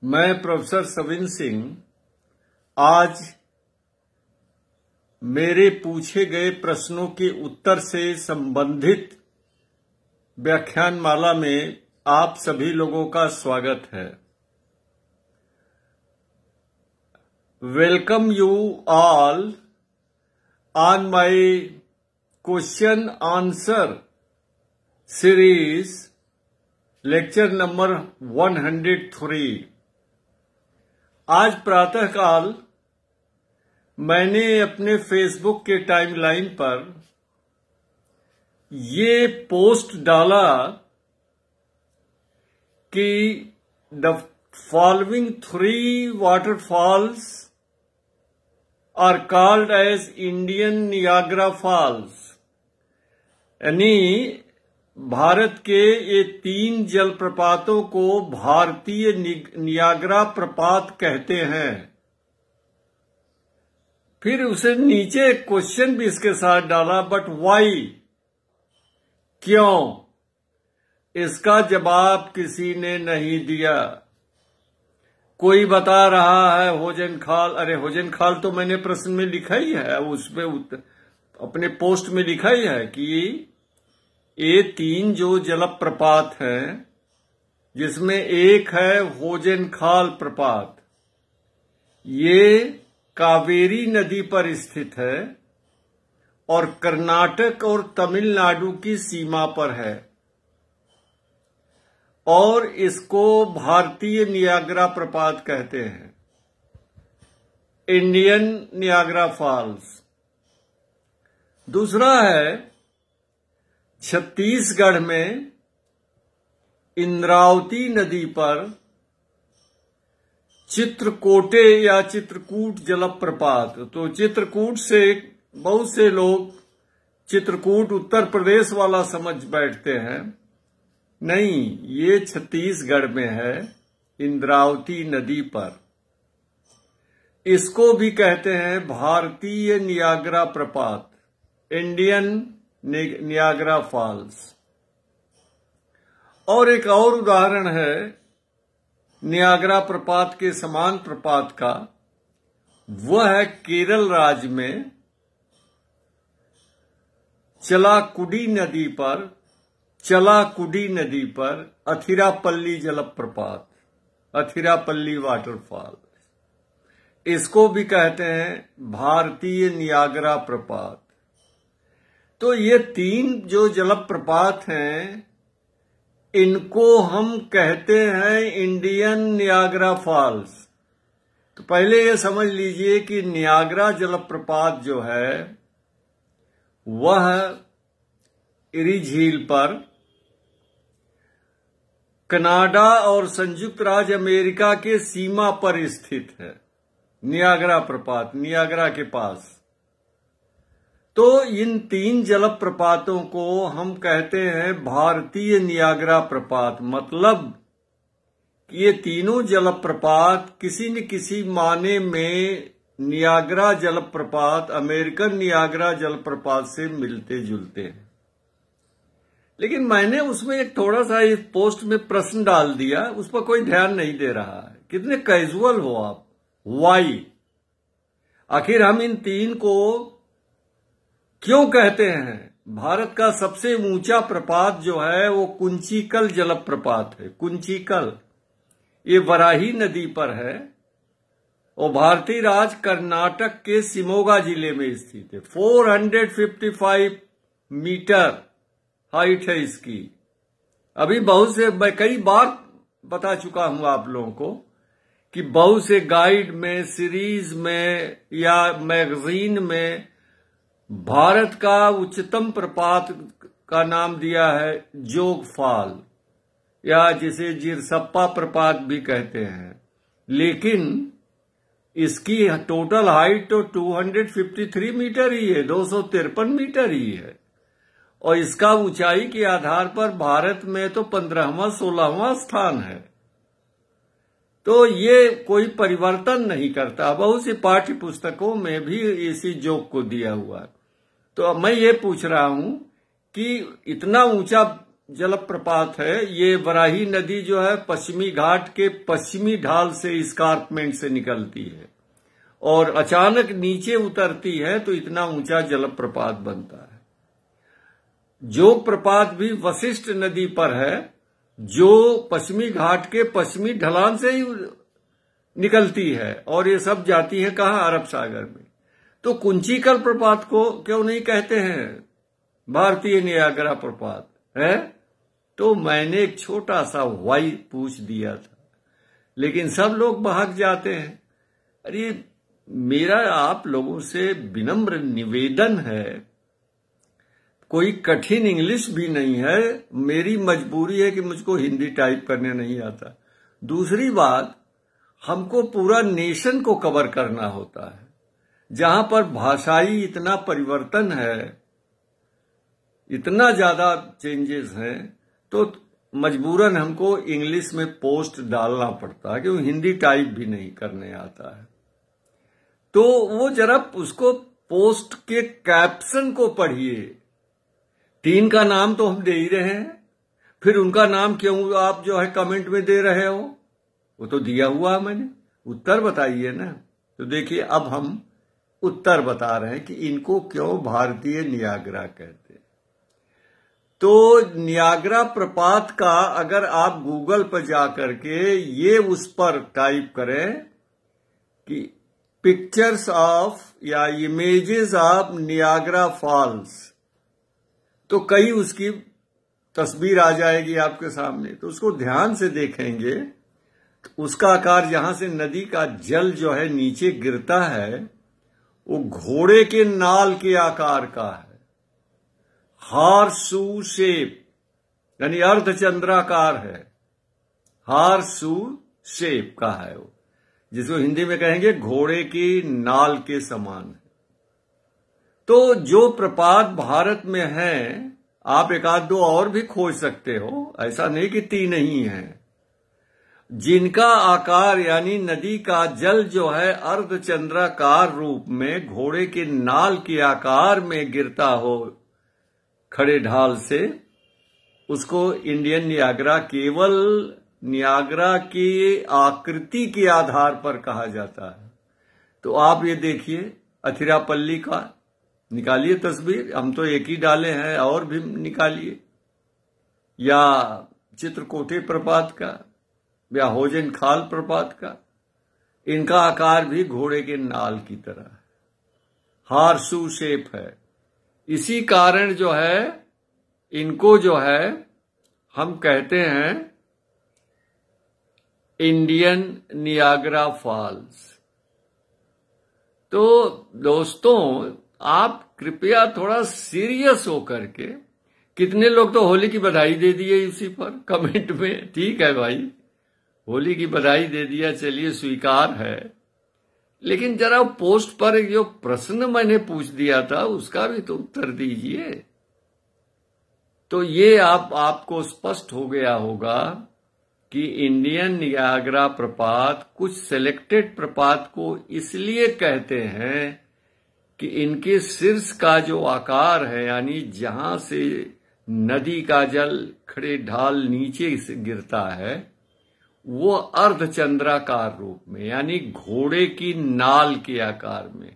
मैं प्रोफेसर सविन सिंह आज मेरे पूछे गए प्रश्नों के उत्तर से संबंधित व्याख्यानमाला में आप सभी लोगों का स्वागत है। Welcome you all on my question answer series lecture number 103। आज प्रातःकाल मैंने अपने फेसबुक के टाइमलाइन पर ये पोस्ट डाला कि the following 3 waterfalls are called as Indian Niagara falls, यानी भारत के ये 3 जलप्रपातों को भारतीय नियाग्रा प्रपात कहते हैं। फिर उसे नीचे क्वेश्चन भी इसके साथ डाला, बट वाई, क्यों? इसका जवाब किसी ने नहीं दिया। कोई बता रहा है होजन खाल। अरे होजन खाल तो मैंने प्रश्न में लिखा ही है, उसमें अपने पोस्ट में लिखा ही है कि ये 3 जो जलप्रपात हैं, जिसमें एक है होजन खाल प्रपात, ये कावेरी नदी पर स्थित है और कर्नाटक और तमिलनाडु की सीमा पर है, और इसको भारतीय नियाग्रा प्रपात कहते हैं, इंडियन नियाग्रा फॉल्स। दूसरा है छत्तीसगढ़ में इंद्रावती नदी पर चित्रकोटे या चित्रकूट जलप्रपात। तो चित्रकूट से बहुत से लोग चित्रकूट उत्तर प्रदेश वाला समझ बैठते हैं, नहीं, ये छत्तीसगढ़ में है, इंद्रावती नदी पर। इसको भी कहते हैं भारतीय नियाग्रा प्रपात, इंडियन नियाग्रा फॉल्स। और एक और उदाहरण है नियाग्रा प्रपात के समान प्रपात का, वह है केरल राज्य में चलाकुडी नदी पर अथिरापल्ली जलप्रपात, अथिरापल्ली वाटरफॉल। इसको भी कहते हैं भारतीय नियाग्रा प्रपात। तो ये 3 जो जलप्रपात हैं, इनको हम कहते हैं इंडियन नियाग्रा फॉल्स। तो पहले ये समझ लीजिए कि नियाग्रा जलप्रपात जो है वह इरी झील पर कनाडा और संयुक्त राज्य अमेरिका के सीमा पर स्थित है। नियाग्रा प्रपात नियाग्रा के पास। तो इन 3 जलप्रपातों को हम कहते हैं भारतीय नियाग्रा प्रपात। मतलब कि ये तीनों जलप्रपात किसी न किसी माने में नियाग्रा जलप्रपात, अमेरिकन नियाग्रा जलप्रपात से मिलते जुलते हैं। लेकिन मैंने उसमें एक थोड़ा सा इस पोस्ट में प्रश्न डाल दिया, उस पर कोई ध्यान नहीं दे रहा है। कितने कैजुअल हो आप। वाई, आखिर हम इन 3 को क्यों कहते हैं? भारत का सबसे ऊंचा प्रपात जो है वो कुंचिकल जलप्रपात है। कुंचिकल ये वराही नदी पर है और भारतीय राज्य कर्नाटक के शिमोगा जिले में स्थित है। 455 मीटर हाइट है इसकी। अभी बहुत से, मैं कई बार बता चुका हूं आप लोगों को कि बहुत से गाइड में, सीरीज में या मैगजीन में भारत का उच्चतम प्रपात का नाम दिया है जोग फॉल, या जिसे जिरसप्पा प्रपात भी कहते हैं। लेकिन इसकी टोटल हाइट तो 253 मीटर ही है, 253 मीटर ही है। और इसका ऊंचाई के आधार पर भारत में तो 15वां 16वां स्थान है। तो ये कोई परिवर्तन नहीं करता। बहुत सी पाठ्य पुस्तकों में भी इसी जोग को दिया हुआ है। तो मैं ये पूछ रहा हूं कि इतना ऊंचा जलप्रपात है, ये वराही नदी जो है पश्चिमी घाट के पश्चिमी ढाल से इस्कार्पमेंट से निकलती है और अचानक नीचे उतरती है तो इतना ऊंचा जलप्रपात बनता है। जोग प्रपात भी वशिष्ठ नदी पर है, जो पश्चिमी घाट के पश्चिमी ढलान से ही निकलती है और ये सब जाती है कहां? अरब सागर में। तो कुंचिकल प्रपात को क्यों नहीं कहते हैं भारतीय नियाग्रा प्रपात है? तो मैंने एक छोटा सा वाई पूछ दिया था, लेकिन सब लोग भाग जाते हैं। अरे मेरा आप लोगों से विनम्र निवेदन है, कोई कठिन इंग्लिश भी नहीं है, मेरी मजबूरी है कि मुझको हिंदी टाइप करने नहीं आता। दूसरी बात, हमको पूरा नेशन को कवर करना होता है, जहां पर भाषाई इतना परिवर्तन है, इतना ज्यादा चेंजेस हैं, तो मजबूरन हमको इंग्लिश में पोस्ट डालना पड़ता है, क्योंकि हिंदी टाइप भी नहीं करने आता है। तो वो जरा उसको पोस्ट के कैप्शन को पढ़िए। 3 का नाम तो हम दे ही रहे हैं, फिर उनका नाम क्यों आप जो है कमेंट में दे रहे हो? वो तो दिया हुआ है मैंने, उत्तर बताइए ना। तो देखिए अब हम उत्तर बता रहे हैं कि इनको क्यों भारतीय नियाग्रा कहते हैं। तो नियाग्रा प्रपात का अगर आप गूगल पर जाकर के ये उस पर टाइप करें कि पिक्चर्स ऑफ या इमेजेस ऑफ नियाग्रा फॉल्स, तो कई उसकी तस्वीर आ जाएगी आपके सामने। तो उसको ध्यान से देखेंगे तो उसका आकार, जहां से नदी का जल जो है नीचे गिरता है, वो घोड़े के नाल के आकार का है, हार्सू शेप, यानी अर्धचंद्राकार है, हार्सू शेप का है वो, जिसको हिंदी में कहेंगे घोड़े की नाल के समान है। तो जो प्रपात भारत में हैं, आप एक आध दो और भी खोज सकते हो, ऐसा नहीं कि 3 नहीं है, जिनका आकार यानी नदी का जल जो है अर्धचंद्राकार रूप में घोड़े के नाल के आकार में गिरता हो खड़े ढाल से, उसको इंडियन नियाग्रा केवल नियाग्रा की आकृति के आधार पर कहा जाता है। तो आप ये देखिए, अथिरापल्ली का निकालिए तस्वीर, हम तो एक ही डाले हैं, और भी निकालिए, या चित्रकोटे प्रपात का या होजन खाल प्रपात का, इनका आकार भी घोड़े के नाल की तरह है, हार्सू शेप है। इसी कारण जो है इनको जो है हम कहते हैं इंडियन नियाग्रा फॉल्स। तो दोस्तों, आप कृपया थोड़ा सीरियस होकर के, कितने लोग तो होली की बधाई दे दिए इसी पर कमेंट में, ठीक है भाई, होली की बधाई दे दिया, चलिए स्वीकार है, लेकिन जरा पोस्ट पर जो प्रश्न मैंने पूछ दिया था उसका भी तो उत्तर दीजिए। तो ये आपको स्पष्ट हो गया होगा कि इंडियन नियाग्रा प्रपात कुछ सिलेक्टेड प्रपात को इसलिए कहते हैं कि इनके शीर्ष का जो आकार है, यानी जहां से नदी का जल खड़े ढाल नीचे से गिरता है, वो अर्धचंद्राकार रूप में, यानी घोड़े की नाल के आकार में,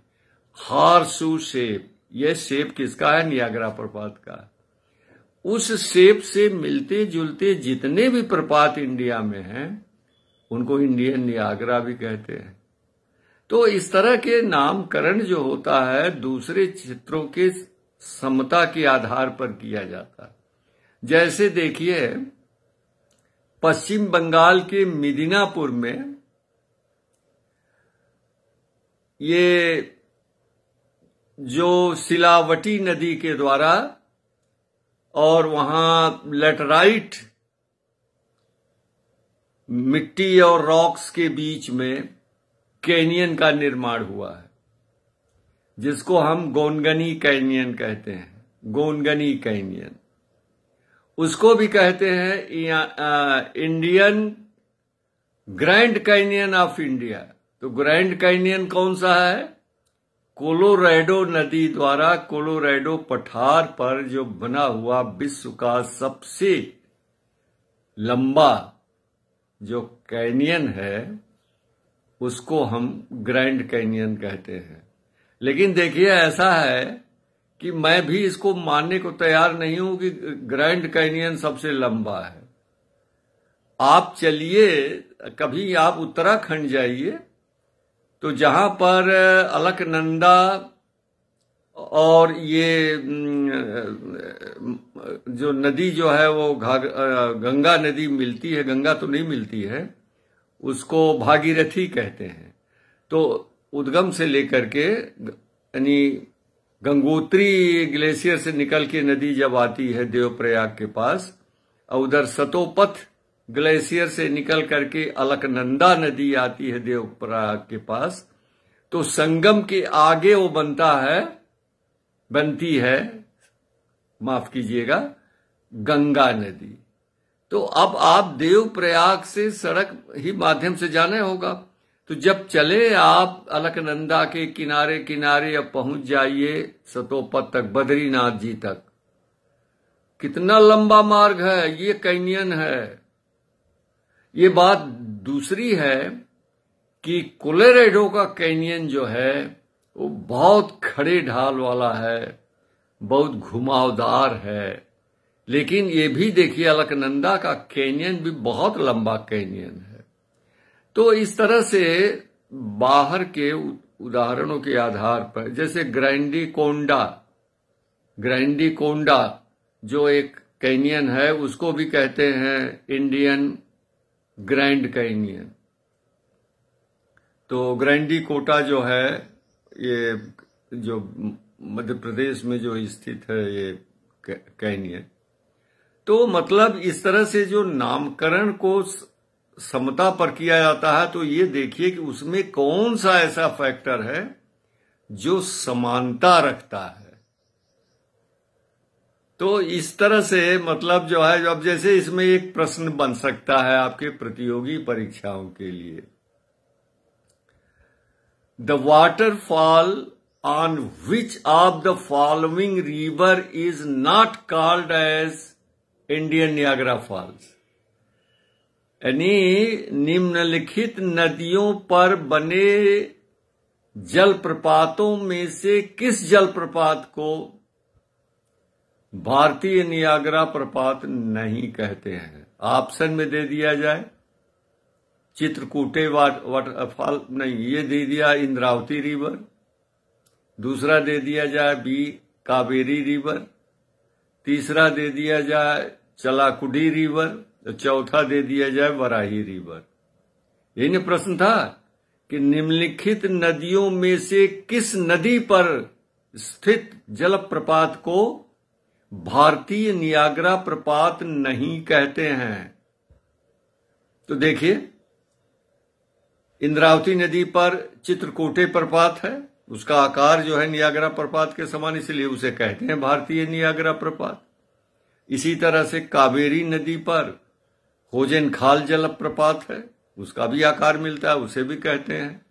हार्सू शेप। यह शेप किसका है? नियाग्रा प्रपात का। उस शेप से मिलते जुलते जितने भी प्रपात इंडिया में हैं, उनको इंडियन नियाग्रा भी कहते हैं। तो इस तरह के नामकरण जो होता है दूसरे क्षेत्रों के समता के आधार पर किया जाता है। जैसे देखिए, पश्चिम बंगाल के मिदिनापुर में ये जो सिलावटी नदी के द्वारा और वहां लेटराइट मिट्टी और रॉक्स के बीच में कैनियन का निर्माण हुआ है, जिसको हम गोनगनी कैनियन कहते हैं, गोनगनी कैनियन। उसको भी कहते हैं Indian grand canyon of India. तो ग्रैंड कैनियन कौन सा है? कोलोराडो नदी द्वारा कोलोराडो पठार पर जो बना हुआ विश्व का सबसे लंबा जो कैनियन है उसको हम ग्रैंड कैनियन कहते हैं। लेकिन देखिए ऐसा है कि मैं भी इसको मानने को तैयार नहीं हूं कि ग्रैंड कैनियन सबसे लंबा है। आप चलिए, कभी आप उत्तराखंड जाइए तो जहां पर अलकनंदा और ये जो नदी जो है वो गंगा नदी मिलती है, गंगा तो नहीं मिलती है, उसको भागीरथी कहते हैं। तो उद्गम से लेकर के यानी गंगोत्री ग्लेशियर से निकल के नदी जब आती है देवप्रयाग के पास, और उधर सतोपथ ग्लेशियर से निकल करके अलकनंदा नदी आती है देवप्रयाग के पास, तो संगम के आगे वो बनती है, माफ कीजिएगा, गंगा नदी। तो अब आप देवप्रयाग से सड़क ही माध्यम से जाना होगा, तो जब चले आप अलकनंदा के किनारे किनारे अब पहुंच जाइए सतोपथ तक, बद्रीनाथ जी तक। कितना लंबा मार्ग है, ये कैनियन है। ये बात दूसरी है कि कोलोराडो का कैनियन जो है वो बहुत खड़े ढाल वाला है, बहुत घुमावदार है। लेकिन ये भी देखिए अलकनंदा का कैनियन भी बहुत लंबा कैनियन है। तो इस तरह से बाहर के उदाहरणों के आधार पर, जैसे ग्रैंडिकोंडा जो एक कैनियन है उसको भी कहते हैं इंडियन ग्रैंड कैनियन। तो ग्रैंडिकोटा जो है ये जो मध्य प्रदेश में जो स्थित है ये कैनियन। तो मतलब इस तरह से जो नामकरण को समता पर किया जाता है, तो ये देखिए कि उसमें कौन सा ऐसा फैक्टर है जो समानता रखता है। तो इस तरह से मतलब जो है, अब जैसे इसमें एक प्रश्न बन सकता है आपके प्रतियोगी परीक्षाओं के लिए, the waterfall on which of the following river is not called as Indian Niagara falls. यानी निम्नलिखित नदियों पर बने जलप्रपातों में से किस जलप्रपात को भारतीय नियाग्रा प्रपात नहीं कहते हैं? ऑप्शन में दे दिया जाए चित्रकूटे वाटरफॉल नहीं, ये दे दिया इंद्रावती रिवर, दूसरा दे दिया जाए बी कावेरी रिवर, तीसरा दे दिया जाए चलाकुडी रिवर, चौथा दे दिया जाए वराही रिवर। यही न प्रश्न था कि निम्नलिखित नदियों में से किस नदी पर स्थित जलप्रपात को भारतीय नियाग्रा प्रपात नहीं कहते हैं। तो देखिए इंद्रावती नदी पर चित्रकूटे प्रपात है, उसका आकार जो है नियाग्रा प्रपात के समान, इसलिए उसे कहते हैं भारतीय नियाग्रा प्रपात। इसी तरह से कावेरी नदी पर होजेनखाल जलप्रपात है, उसका भी आकार मिलता है, उसे भी कहते हैं।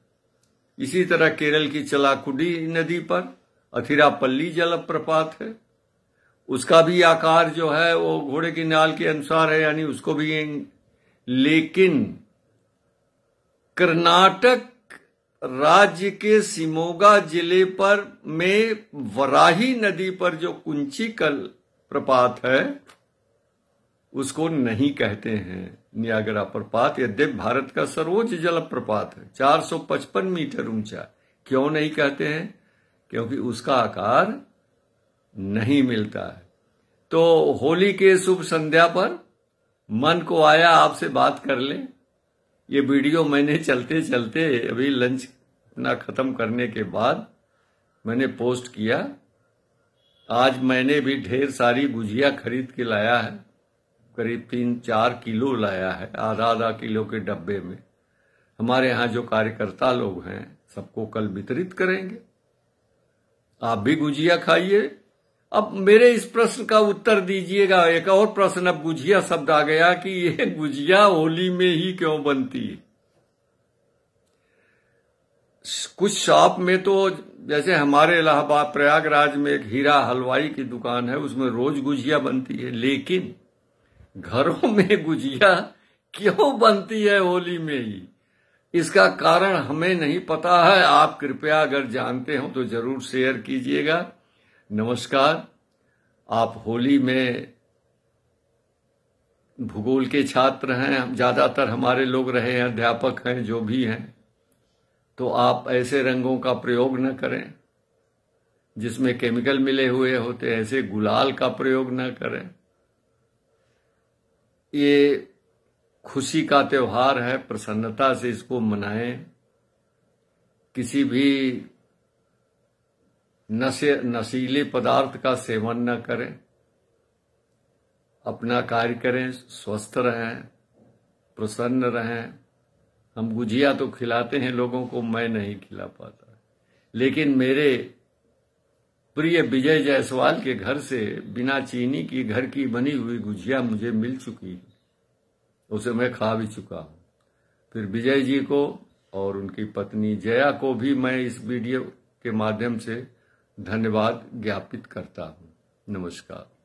इसी तरह केरल की चलाकुडी नदी पर अथिरापल्ली जलप्रपात है, उसका भी आकार जो है वो घोड़े की नाल के अनुसार है, यानी उसको भी। लेकिन कर्नाटक राज्य के शिमोगा जिले पर में वराही नदी पर जो कुंचिकल प्रपात है उसको नहीं कहते हैं नियाग्रा प्रपात, यद्यपि भारत का सर्वोच्च जलप्रपात है, 455 मीटर ऊंचा। क्यों नहीं कहते हैं? क्योंकि उसका आकार नहीं मिलता है। तो होली के शुभ संध्या पर मन को आया आपसे बात कर ले। ये वीडियो मैंने चलते चलते अभी लंच अपना खत्म करने के बाद मैंने पोस्ट किया। आज मैंने भी ढेर सारी गुजिया खरीद के लाया है, करीब 3-4 किलो लाया है, आधा किलो के डब्बे में। हमारे यहाँ जो कार्यकर्ता लोग हैं सबको कल वितरित करेंगे। आप भी गुजिया खाइए। अब मेरे इस प्रश्न का उत्तर दीजिएगा। एक और प्रश्न, अब गुजिया शब्द आ गया कि ये गुजिया होली में ही क्यों बनती है? कुछ शॉप में तो, जैसे हमारे इलाहाबाद प्रयागराज में एक हीरा हलवाई की दुकान है, उसमें रोज गुजिया बनती है, लेकिन घरों में गुजिया क्यों बनती है होली में ही, इसका कारण हमें नहीं पता है। आप कृपया अगर जानते हो तो जरूर शेयर कीजिएगा। नमस्कार। आप होली में भूगोल के छात्र हैं, ज्यादातर हमारे लोग रहे हैं, अध्यापक हैं, जो भी हैं, तो आप ऐसे रंगों का प्रयोग न करें जिसमें केमिकल मिले हुए होते, ऐसे गुलाल का प्रयोग न करें। ये खुशी का त्योहार है, प्रसन्नता से इसको मनाएं। किसी भी नशीले पदार्थ का सेवन न करें, अपना कार्य करें, स्वस्थ रहें, प्रसन्न रहें। हम गुजिया तो खिलाते हैं लोगों को, मैं नहीं खिला पाता, लेकिन मेरे प्रिय विजय जायसवाल के घर से बिना चीनी की घर की बनी हुई गुजिया मुझे मिल चुकी है, उसे मैं खा भी चुका हूं। फिर विजय जी को और उनकी पत्नी जया को भी मैं इस वीडियो के माध्यम से धन्यवाद ज्ञापित करता हूं। नमस्कार।